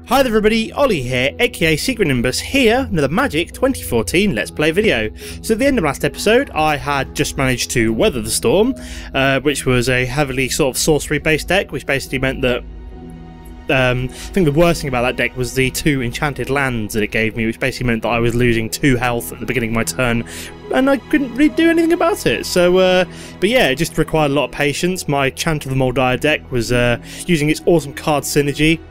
Hi there everybody, Ollie here, aka Secret Nimbus here, another Magic 2014 Let's Play video. So at the end of last episode, I had just managed to weather the storm, which was a heavily sort of sorcery based deck, which basically meant that I think the worst thing about that deck was the 2 enchanted lands that it gave me, which basically meant that I was losing 2 health at the beginning of my turn, and I couldn't really do anything about it. So, but yeah, it just required a lot of patience. My Chant of the Moldiah deck was using its awesome card synergy,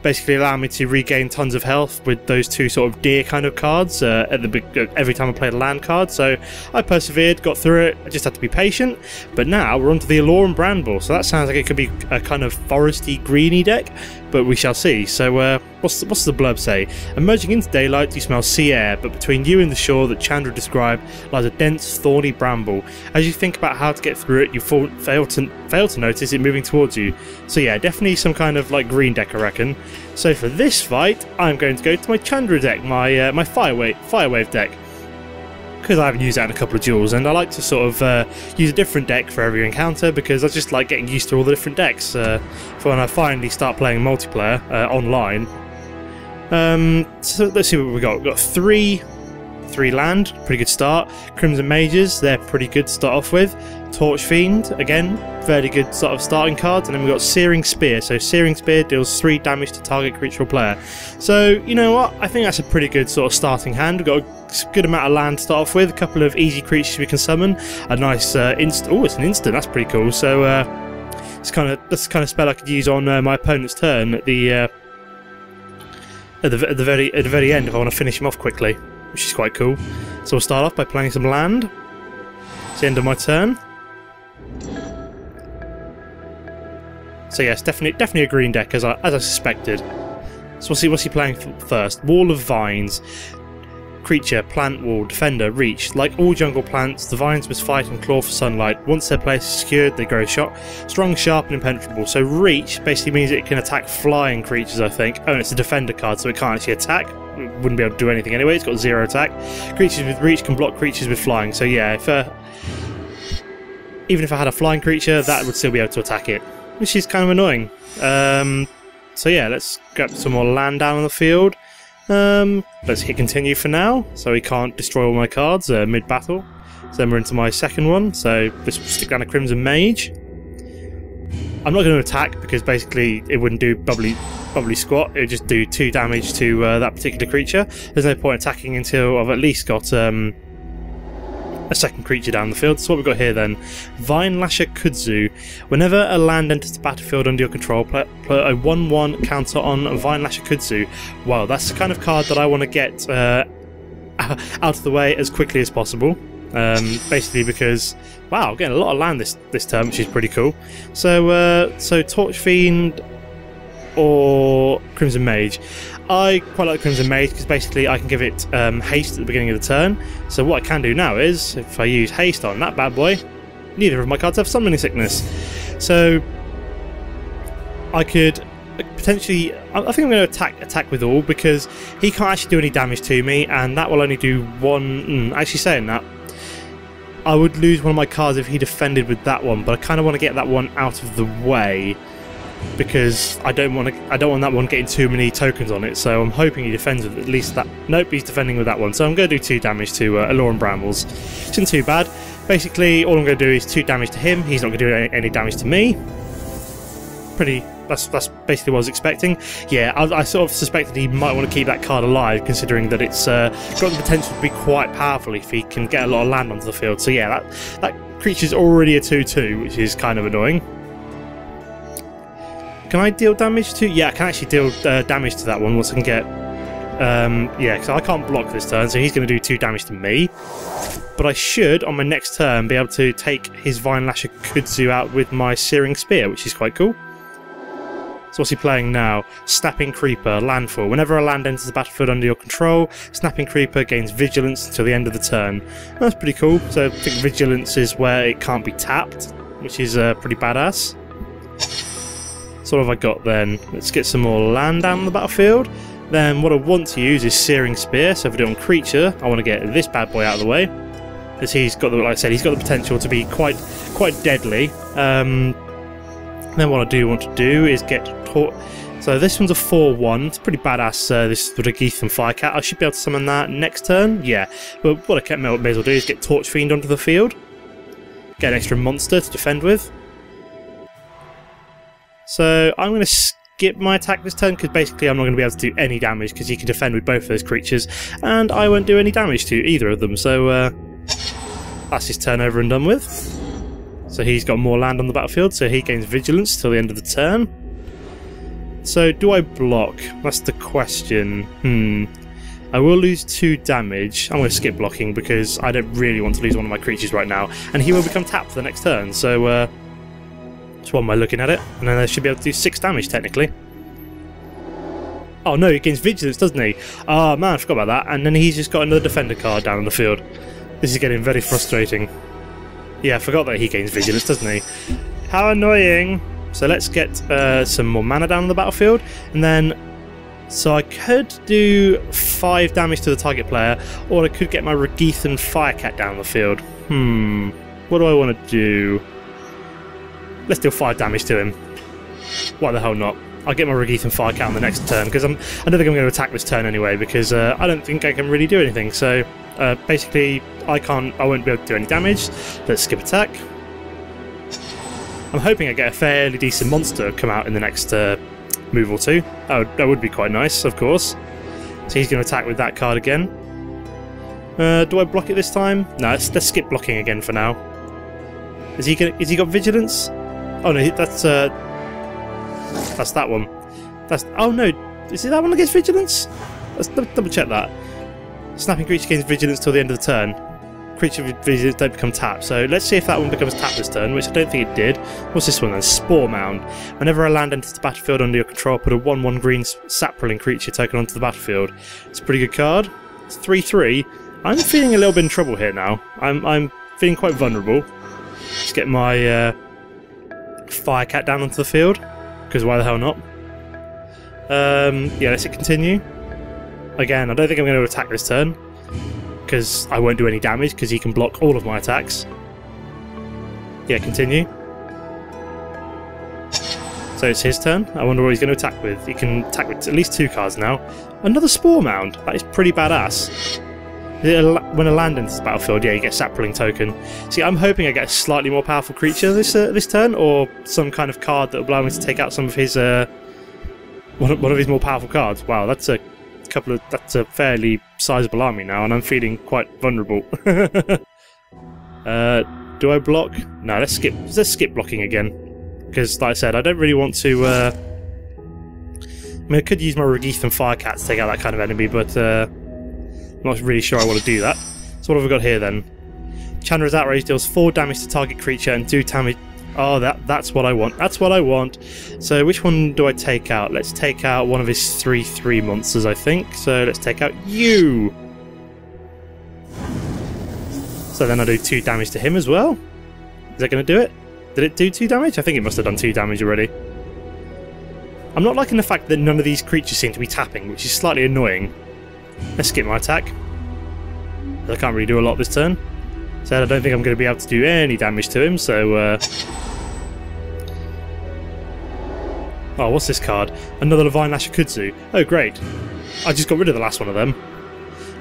basically allowing me to regain tons of health with those 2 sort of deer kind of cards every time I played a land card. So I persevered, got through it. I just had to be patient. But now we're on to the Aloran Bramble, so that sounds like it could be a kind of foresty, greeny deck, but we shall see. So what's the blurb say? Emerging into daylight, you smell sea air, but between you and the shore that Chandra described lies a dense, thorny bramble. As you think about how to get through it, you fail to notice it moving towards you. So yeah, definitely some kind of like green deck, I reckon. So for this fight, I'm going to go to my Chandra deck, my my Firewave deck, because I haven't used that in a couple of duels, and I like to sort of use a different deck for every encounter, because I just like getting used to all the different decks for when I finally start playing multiplayer online. So let's see what we got. We've got 3 land, pretty good start. Crimson Mages, they're pretty good to start off with. Torch Fiend, again, very good sort of starting cards. And then we've got Searing Spear. So Searing Spear deals 3 damage to target creature or player. So, you know what, I think that's a pretty good sort of starting hand. We've got a good amount of land to start off with, a couple of easy creatures we can summon, a nice instant. Oh, it's an instant, that's pretty cool. So that's the kind of spell I could use on my opponent's turn at the very end if I want to finish him off quickly, which is quite cool. So we'll start off by playing some land. It's the end of my turn. So yes, definitely a green deck as I suspected. So we'll see what's he playing first. Wall of Vines. Creature, plant wall, defender, reach. Like all jungle plants, the vines must fight and claw for sunlight. Once their place is secured, they grow strong, sharp, and impenetrable. So reach basically means it can attack flying creatures, I think. Oh, and it's a defender card, so it can't actually attack. It wouldn't be able to do anything anyway. It's got 0 attack. Creatures with reach can block creatures with flying. So yeah, even if I had a flying creature, that would still be able to attack it, which is kind of annoying. So yeah, let's grab some more land down on the field. Let's hit continue for now, so he can't destroy all my cards mid-battle. So then we're into my second one, so let's stick down a Crimson Mage. I'm not going to attack because basically it wouldn't do bubbly squat, it would just do 2 damage to that particular creature. There's no point attacking until I've at least got a second creature down the field. So what we've got here then, Vinelasher Kudzu. Whenever a land enters the battlefield under your control, play a 1/1 counter on Vinelasher Kudzu. Wow, that's the kind of card that I want to get out of the way as quickly as possible. Basically because, wow, I'm getting a lot of land this turn, which is pretty cool. So Torch Fiend or Crimson Mage. I quite like Crimson Mage because basically I can give it haste at the beginning of the turn. So what I can do now is, if I use haste on that bad boy, neither of my cards have summoning sickness. So I could potentially, I think I'm going to attack with all, because he can't actually do any damage to me, and that will only do 1. Actually, saying that, I would lose one of my cards if he defended with that one, but I kind of want to get that one out of the way, because I don't want that one getting too many tokens on it. So I'm hoping he defends with at least that. Nope, he's defending with that one. So I'm going to do 2 damage to Aloran Brambles. Isn't too bad. Basically, all I'm going to do is 2 damage to him. He's not going to do any damage to me. That's basically what I was expecting. Yeah, I sort of suspected he might want to keep that card alive, considering that it's got the potential to be quite powerful if he can get a lot of land onto the field. So yeah, that creature's already a 2/2, which is kind of annoying. Can I deal damage to? Yeah, I can actually deal damage to that one once I can get. Yeah, because I can't block this turn, so he's going to do 2 damage to me. But I should, on my next turn, be able to take his Vinelasher Kudzu out with my Searing Spear, which is quite cool. So what's he playing now? Snapping Creeper, landfall. Whenever a land enters the battlefield under your control, Snapping Creeper gains Vigilance until the end of the turn. That's pretty cool. So I think Vigilance is where it can't be tapped, which is pretty badass. So what have I got then? Let's get some more land down on the battlefield. Then what I want to use is Searing Spear. So if I do it on creature, I want to get this bad boy out of the way, because he's got like I said, he's got the potential to be quite deadly. Then what I do want to do is get So this one's a 4-1. It's pretty badass, this Regeith and Firecat. I should be able to summon that next turn. Yeah, but what I may as well do is get Torch Fiend onto the field. Get an extra monster to defend with. So I'm going to skip my attack this turn because basically I'm not going to be able to do any damage because he can defend with both of those creatures and I won't do any damage to either of them. So that's his turn over and done with. So he's got more land on the battlefield, so he gains Vigilance till the end of the turn. So do I block? That's the question. I will lose 2 damage. I'm going to skip blocking because I don't really want to lose one of my creatures right now. And he will become tapped for the next turn, so that's one way looking at it. And then I should be able to do 6 damage technically. Oh no, he gains Vigilance, doesn't he? Oh man, I forgot about that. And then he's just got another Defender card down on the field. This is getting very frustrating. Yeah, I forgot that he gains Vigilance, doesn't he? How annoying! So let's get some more mana down on the battlefield, and then so I could do 5 damage to the target player, or I could get my Regeith and Firecat down the field. What do I want to do? Let's do 5 damage to him. Why the hell not? I'll get my Regeith and Firecat on the next turn because I don't think I'm going to attack this turn anyway because I don't think I can really do anything. So basically, I won't be able to do any damage. Let's skip attack. I'm hoping I get a fairly decent monster come out in the next move or 2. Oh, that would be quite nice, of course. So he's going to attack with that card again. Do I block it this time? No, let's skip blocking again for now. Is he got Vigilance? Oh no, that's that one. Oh no, is it that one that gets Vigilance? Let's double check that. Snapping creature gains Vigilance till the end of the turn. Creature with Vigilance don't become tapped. So let's see if that one becomes tapped this turn, which I don't think it did. What's this one then? Spore Mound. Whenever a land enters the battlefield under your control, put a 1/1 green saproling creature token onto the battlefield. It's a pretty good card. It's 3/3. I'm feeling a little bit in trouble here now. I'm feeling quite vulnerable. Let's get my Firecat down onto the field, because why the hell not? Yeah, let's hit continue. Again, I don't think I'm going to attack this turn, because I won't do any damage, because he can block all of my attacks. Yeah, continue. So it's his turn. I wonder what he's going to attack with. He can attack with at least 2 cards now. Another Spore Mound. That is pretty badass. When a land enters the battlefield, yeah, you get Saproling token. See, I'm hoping I get a slightly more powerful creature this turn, or some kind of card that will allow me to take out some of his one of his more powerful cards. Wow, that's a fairly sizable army now, and I'm feeling quite vulnerable. Do I block? No, let's skip blocking again, because like I said, I don't really want to. I mean, I could use my Regeith and Firecat to take out that kind of enemy, but. I'm not really sure I want to do that. So what have we got here then? Chandra's Outrage deals 4 damage to target creature and 2 damage. Oh, that's what I want. That's what I want. So which one do I take out? Let's take out one of his 3/3 monsters, I think. So let's take out you. So then I do 2 damage to him as well. Is that going to do it? Did it do 2 damage? I think it must have done 2 damage already. I'm not liking the fact that none of these creatures seem to be tapping, which is slightly annoying. Let's skip my attack. I can't really do a lot this turn. So I don't think I'm going to be able to do any damage to him, so... Oh, what's this card? Another Divine Ashikudzu. Oh, great. I just got rid of the last one of them.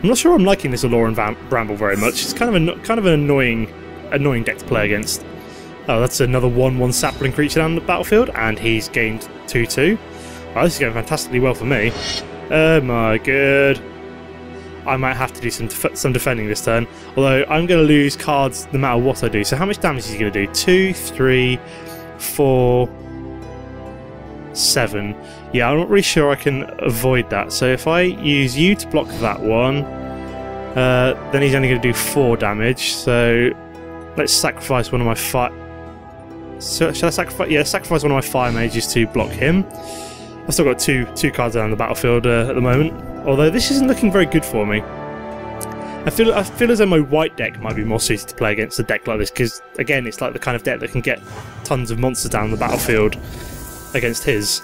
I'm not sure I'm liking this Aloran Bramble very much. It's kind of an annoying deck to play against. Oh, that's another 1/1 sapling creature down the battlefield, and he's gained 2/2. Oh, this is going fantastically well for me. Oh my god. I might have to do some defending this turn, although I'm going to lose cards no matter what I do. So how much damage is he going to do? 2, 3, 4, 7. Yeah, I'm not really sure I can avoid that. So if I use you to block that one, then he's only going to do 4 damage. So let's sacrifice one of my fire... So should I sacrifice? Yeah, sacrifice one of my fire mages to block him. I've still got two cards down the battlefield at the moment, although this isn't looking very good for me. I feel as though my white deck might be more suited to play against a deck like this, because again, it's like the kind of deck that can get tons of monsters down the battlefield against his.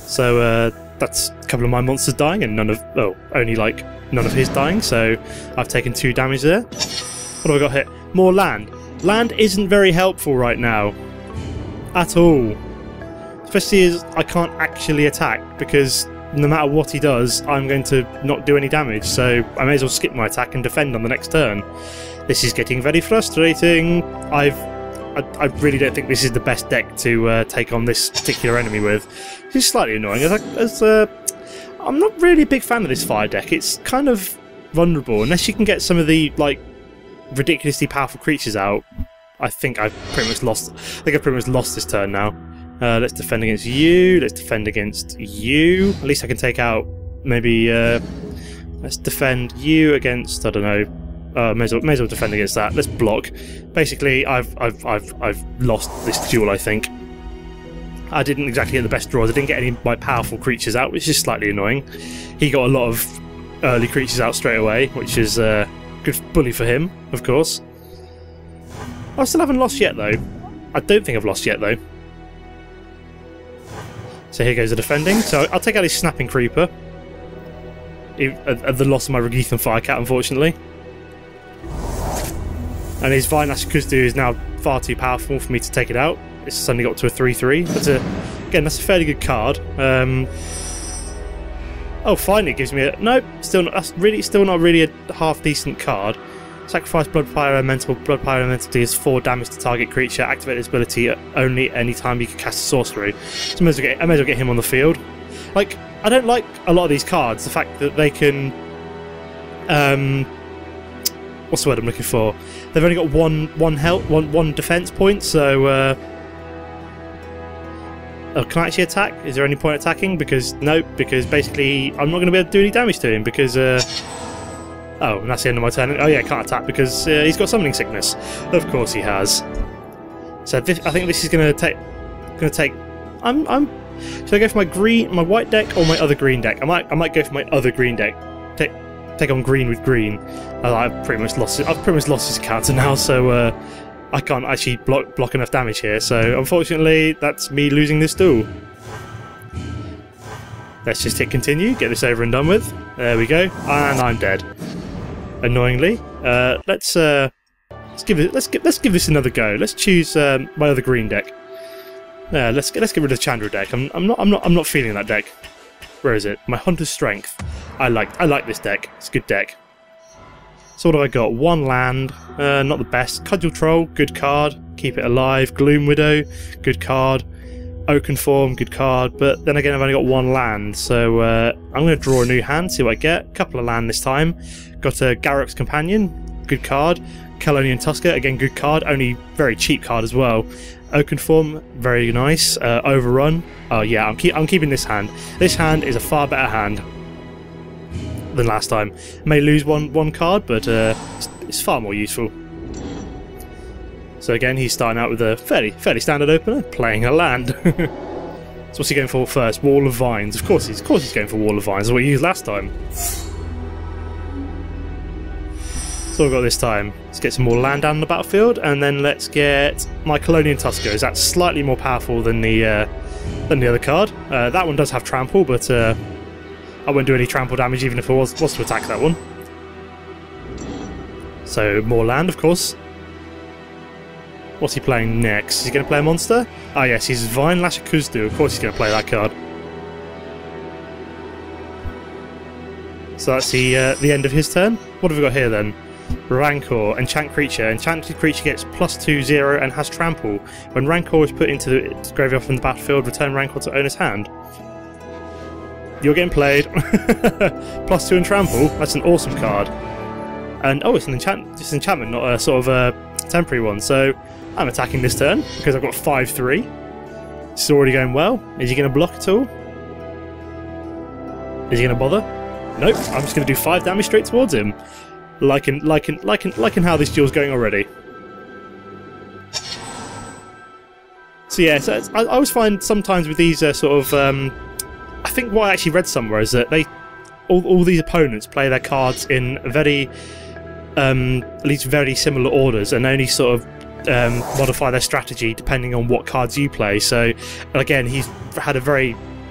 So that's a couple of my monsters dying, and only like none of his dying. So I've taken 2 damage there. What have I got here? More land. Land isn't very helpful right now. At all. Especially as I can't actually attack, because no matter what he does, I'm going to not do any damage, so I may as well skip my attack and defend on the next turn. This is getting very frustrating. I really don't think this is the best deck to take on this particular enemy with. It's slightly annoying. I'm not really a big fan of this fire deck. It's kind of vulnerable, unless you can get some of the like ridiculously powerful creatures out. I think I've pretty much lost. I think I've pretty much lost this turn now. Let's defend against you. Let's defend against you. At least I can take out maybe. Let's defend you against. I don't know. May as well defend against that. Let's block. Basically, I've lost this duel. I think. I didn't exactly get the best draws. I didn't get any of my powerful creatures out, which is slightly annoying. He got a lot of early creatures out straight away, which is a good bully for him, of course. I still haven't lost yet, though. I don't think I've lost yet, though. So here goes the defending. So I'll take out his Snapping Creeper. At the loss of my Regeathan Firecat, unfortunately. And his Vinelash Kuzdoo is now far too powerful for me to take it out. It's suddenly got to a 3-3. Again, that's a fairly good card. Oh, finally it gives me a... Nope, still not really a half decent card. Sacrifice Blood Pyro Elemental. Blood Pyro Elemental deals 4 damage to target creature. Activate this ability only any time you can cast a sorcery. So I may as well get him on the field. Like, I don't like a lot of these cards. The fact that they can... what's the word I'm looking for? They've only got one defense point, so... Oh, can I actually attack? Is there any point attacking? Because, nope, because basically I'm not going to be able to do any damage to him because... Oh, and that's the end of my turn. Oh yeah, I can't attack because he's got Summoning Sickness. Of course he has. So I think this is going to take... Should I go for my white deck or my other green deck? I might go for my other green deck. Take on green with green. I've pretty much lost his counter now, so I can't actually block enough damage here. So unfortunately, that's me losing this duel. Let's just hit continue, get this over and done with. There we go, and I'm dead. Annoyingly, let's give this another go. Let's choose my other green deck. Yeah, let's get rid of the Chandra deck. I'm not feeling that deck. Where is it? My Hunter's Strength. I like this deck. It's a good deck. So what have I got? 1 land, not the best. Cudgel Troll, good card. Keep it alive. Gloom Widow, good card. Oakenform, good card. But then again, I've only got 1 land, so I'm going to draw a new hand, see what I get. Couple of land this time. Got a Garruk's Companion, good card. Kalonian Tusker, again, good card. Only very cheap card as well. Oakenform, very nice. Overrun. Oh yeah, I'm keeping this hand. This hand is a far better hand than last time. May lose one card, but it's far more useful. So again, he's starting out with a fairly standard opener, playing a land. So what's he going for first? Wall of Vines. Of course he's going for Wall of Vines. That's what he used last time. So what we've got this time. Let's get some more land down on the battlefield, and then let's get my Kalonian Tusker. That's slightly more powerful than the other card. That one does have trample, but I won't do any trample damage even if I was to attack that one. So more land, of course. What's he playing next? Is he going to play a monster? Ah yes, he's Vinelash Kuzdoo. Of course he's going to play that card. So that's the end of his turn. What have we got here then? Rancor, enchant creature. Enchanted creature gets +2/0 and has trample. When Rancor is put into the graveyard from the battlefield, return Rancor to owner's hand. You're getting played. +2 and trample. That's an awesome card. And oh, it's an enchantment, not a sort of a temporary one. So I'm attacking this turn because I've got 5/3. It's already going well. Is he going to block at all? Is he going to bother? Nope. I'm just going to do 5 damage straight towards him. Liking how this duel's going already. So yeah, so I always find sometimes with these sort of, I think what I actually read somewhere is that all these opponents play their cards in very, at least very similar orders, and only sort of modify their strategy depending on what cards you play. So again, he's had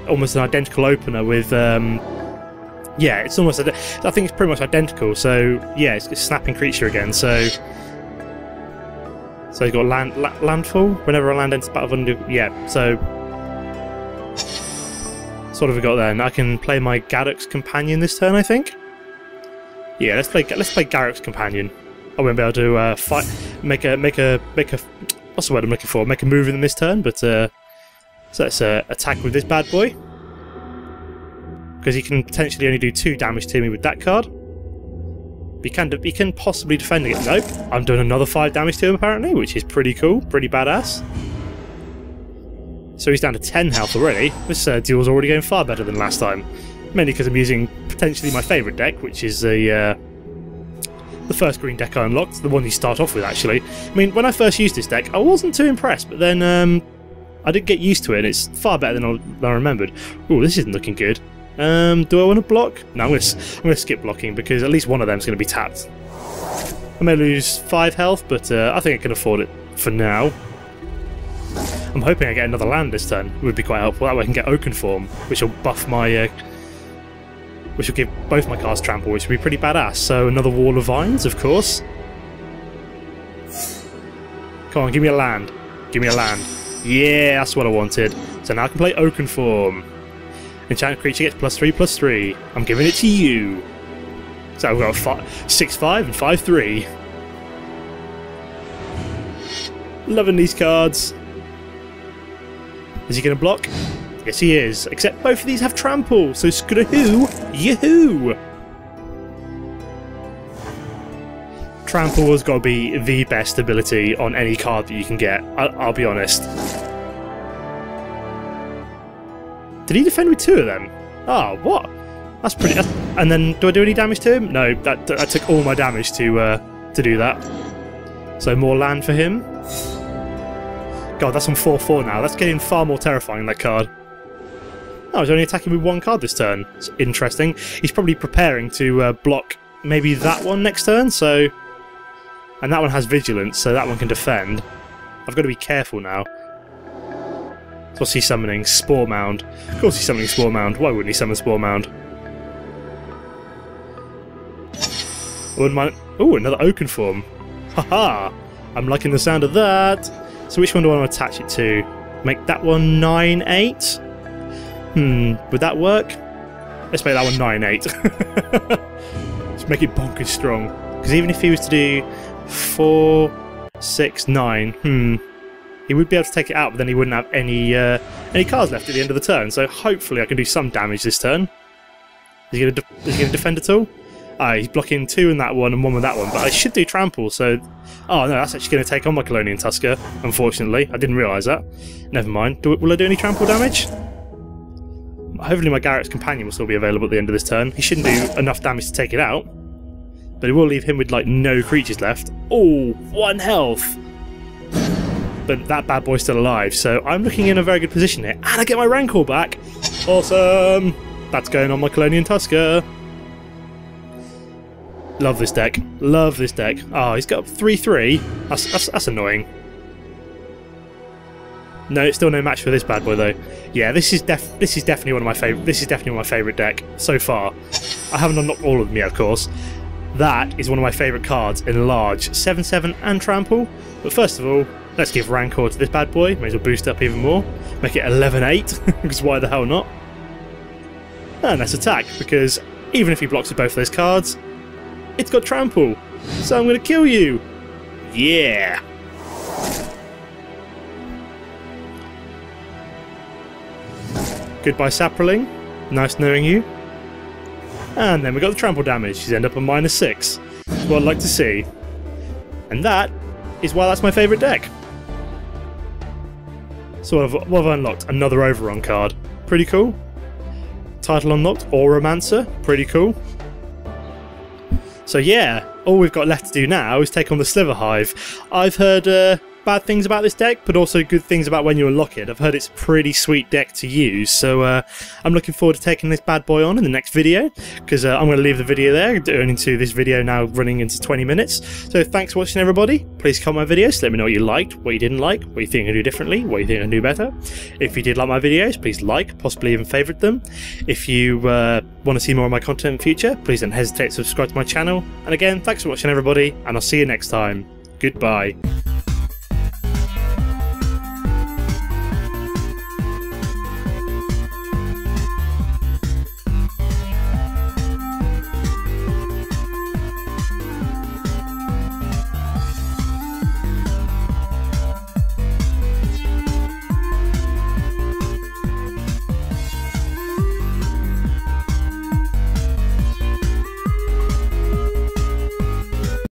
almost an identical opener with. Yeah, it's almost. I think it's pretty much identical. So yeah, it's Snapping Creature again. So So he's got landfall whenever a land enters battlefield. Yeah, so so what have we got then? I can play my Garruk's Companion this turn, I think. Yeah, let's play Garruk's Companion. I won't be able to fight, make a what's the word I'm looking for? Make a move in this turn, but so let's attack with this bad boy because he can potentially only do 2 damage to me with that card. He can possibly defend against. Nope, I'm doing another 5 damage to him apparently, which is pretty cool, pretty badass. So he's down to 10 health already. This duel's already going far better than last time. Mainly because I'm using potentially my favourite deck, which is the first green deck I unlocked, the one you start off with actually. I mean, when I first used this deck, I wasn't too impressed, but then I did get used to it, and it's far better than I remembered. Ooh, this isn't looking good. Do I want to block? No, I'm going to skip blocking, because at least one of them is going to be tapped. I may lose 5 health, but I think I can afford it for now. I'm hoping I get another land this turn. It would be quite helpful. That way I can get Oakenform, which will buff my... which will give both my cards trample, which would be pretty badass. So another Wall of Vines, of course. Come on, give me a land. Give me a land. Yeah, that's what I wanted. So now I can play Oakenform. Enchanted creature gets +3/+3. I'm giving it to you. So I've got 6/5 and 5/3. Loving these cards. Is he going to block? Yes, he is. Except both of these have trample, so screw yahoo! Trample has got to be the best ability on any card that you can get. I'll be honest. Did he defend with 2 of them? Oh, what? That's pretty. And then, do I do any damage to him? No, that took all my damage to do that. So more land for him. God, that's on 4/4 now. That's getting far more terrifying, that card. Oh, he's only attacking with 1 card this turn. It's interesting. He's probably preparing to block maybe that one next turn, so... And that one has Vigilance, so that one can defend. I've got to be careful now. What's he summoning? Spore Mound. Of course he's summoning Spore Mound. Why wouldn't he summon Spore Mound? I wouldn't mind... Ooh, another Oakenform. Haha! I'm liking the sound of that. So which one do I want to attach it to? Make that one 9/8? Would that work? Let's make that one 9/8. Let's make it bonkers strong. Because even if he was to do 4, 6, 9, he would be able to take it out, but then he wouldn't have any cards left at the end of the turn. So hopefully I can do some damage this turn. Is he going to defend at all? He's blocking 2 in that one and 1 with that one, but I should do trample, so... Oh no, that's actually going to take on my Kalonian Tusker, unfortunately. I didn't realise that. Never mind. Will I do any trample damage? Hopefully my Garruk's Companion will still be available at the end of this turn. He shouldn't do enough damage to take it out, but it will leave him with, like, no creatures left. Oh, 1 health! But that bad boy's still alive, so I'm looking in a very good position here. And I get my Rancor back! Awesome! That's going on my Kalonian Tusker. Love this deck. Love this deck. Oh, he's got 3/3. That's annoying. No, it's still no match for this bad boy though. Yeah, this is definitely one of my favorite. This is definitely my favorite deck so far. I haven't unlocked all of them yet, of course. That is one of my favorite cards in large. 7/7 and trample. But first of all, let's give Rancor to this bad boy. May as well boost up even more. Make it 11/8 because why the hell not? And let's attack because even if he blocks with both of those cards, it's got trample. So I'm going to kill you. Yeah. Goodbye, Saproling. Nice knowing you. And then we got the trample damage. She's end up on -6. That's what I'd like to see. And that is why that's my favourite deck. So what have I unlocked? Another Overrun card. Pretty cool. Title unlocked, Auramancer. Pretty cool. So yeah, all we've got left to do now is take on the Slitherhive. I've heard bad things about this deck, but also good things about when you unlock it. I've heard it's a pretty sweet deck to use, so I'm looking forward to taking this bad boy on in the next video, because I'm going to leave the video there, going into this video now running into 20 minutes. So thanks for watching, everybody. Please comment my videos, let me know what you liked, what you didn't like, what you think I can do differently, what you think I can do better. If you did like my videos, please like, possibly even favourite them. If you want to see more of my content in the future, please don't hesitate to subscribe to my channel. And again, thanks for watching, everybody, and I'll see you next time. Goodbye.